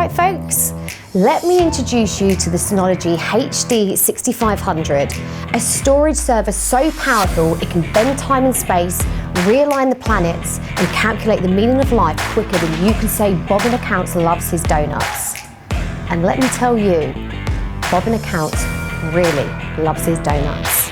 right, folks, let me introduce you to the Synology HD6500, a storage server so powerful it can bend time and space, realign the planets, and calculate the meaning of life quicker than you can say Bob in accounts loves his donuts. And let me tell you, Bob in accounts really loves his donuts.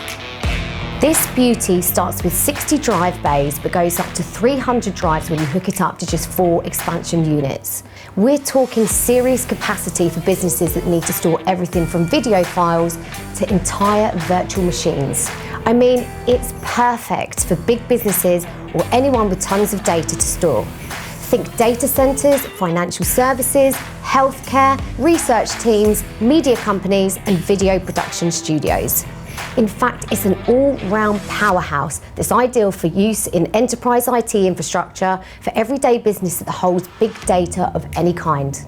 This beauty starts with 60 drive bays but goes up to 300 drives when you hook it up to just 4 expansion units. We're talking serious capacity for businesses that need to store everything from video files to entire virtual machines. I mean, it's perfect for big businesses or anyone with tons of data to store. Think data centers, financial services, healthcare, research teams, media companies, and video production studios. In fact, it's an all-round powerhouse that's ideal for use in enterprise IT infrastructure for everyday business that holds big data of any kind.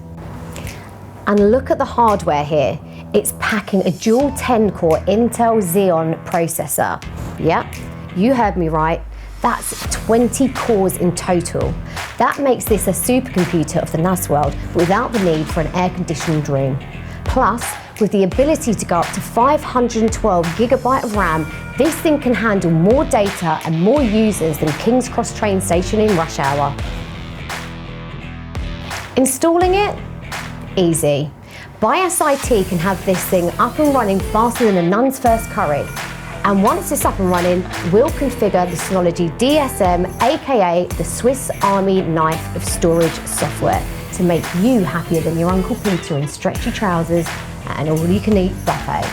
And look at the hardware here. It's packing a dual 10-core Intel Xeon processor. Yep, you heard me right. That's 20 cores in total. That makes this a supercomputer of the NAS world without the need for an air-conditioned room. Plus, with the ability to go up to 512 GB of RAM, this thing can handle more data and more users than King's Cross train station in rush hour. Installing it? Easy. BIASIT can have this thing up and running faster than a nun's first curry. And once it's up and running, we'll configure the Synology DSM, aka the Swiss Army knife of storage software, to make you happier than your Uncle Peter in stretchy trousers and all-you-can-eat buffet.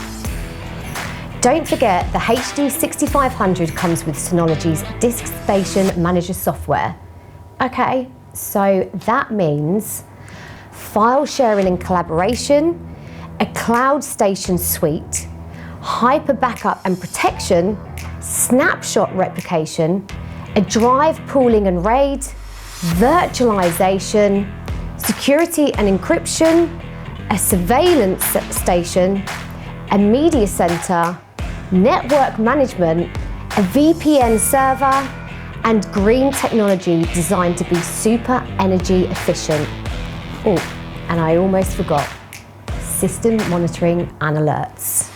Don't forget, the HD6500 comes with Synology's Disk Station Manager software. Okay, so that means file sharing and collaboration, a cloud station suite, hyper backup and protection, snapshot replication, a drive pooling and RAID, virtualization, security and encryption, a surveillance station, a media center, network management, a VPN server, and green technology designed to be super energy efficient. Oh, and I almost forgot, system monitoring and alerts.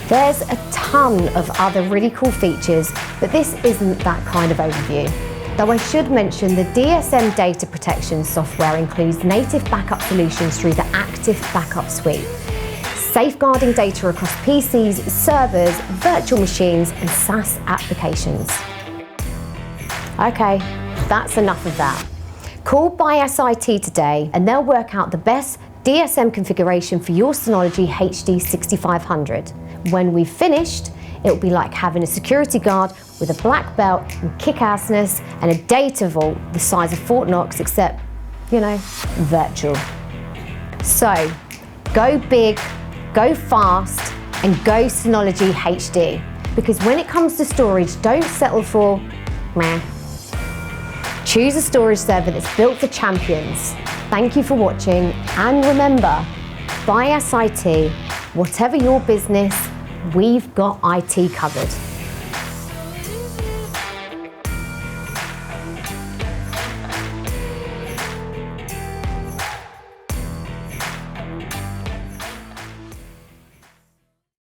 There's a ton of other really cool features, but this isn't that kind of overview. Though I should mention the DSM data protection software includes native backup solutions through the Active Backup Suite, safeguarding data across PCs, servers, virtual machines, and SaaS applications. Okay, that's enough of that. Call BIASIT today and they'll work out the best DSM configuration for your Synology HD6500. When we've finished, it'll be like having a security guard with a black belt and kick-assness and a data vault the size of Fort Knox, except, you know, virtual. So, go big, go fast, and go Synology HD. Because when it comes to storage, don't settle for meh. Choose a storage server that's built for champions. Thank you for watching, and remember, BIASIT, whatever your business, we've got IT covered.